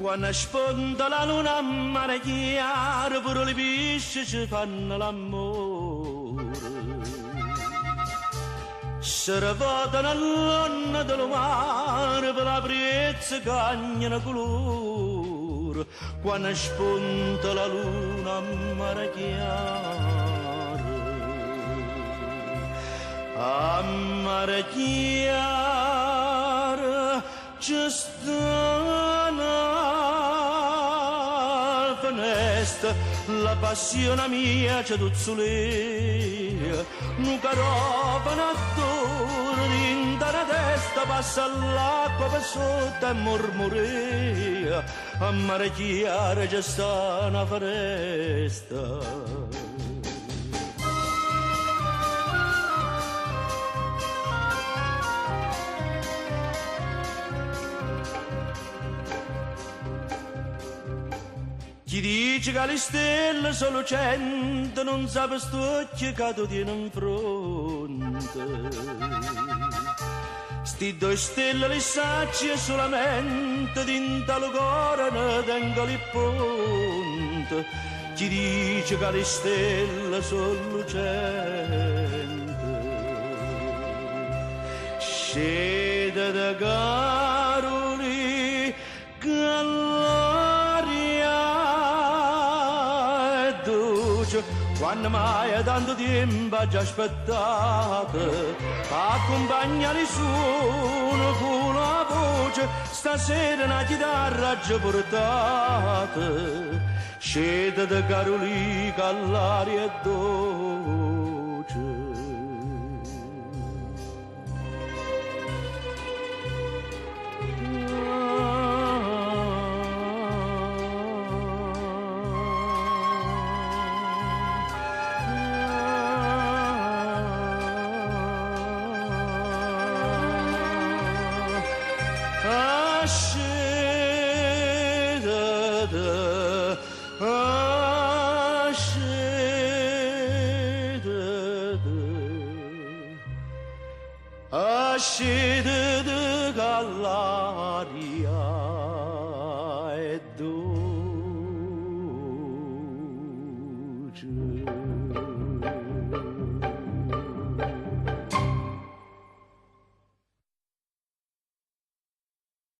Quando sponda la luna a mare chiaro, pure le pesci ci fanno l'amore. Se rivotano all'onna del mare per la brezza cagnano colore. Quando spunta la luna a mare chiaro, a mare chiaro ci stanno la passione mia c'è tuzzulea, un carofano attorno dinta la testa, passa l'acqua per sotto e mormorea, a mare chiaro c'è sta una foresta. Chi dice che le stelle sono 100 non sa per sto che tu tieni in fronte. Sti 2 stelle le sacci solamente dinta lo cuore ne tengo il ponte. Chi dice che le stelle sono 100 scende da Caroli quando mai tanto tempo ha già aspettato, accompagna il suono con la voce, stasera una chitarra già portata, scende da Carolica all'aria dolce.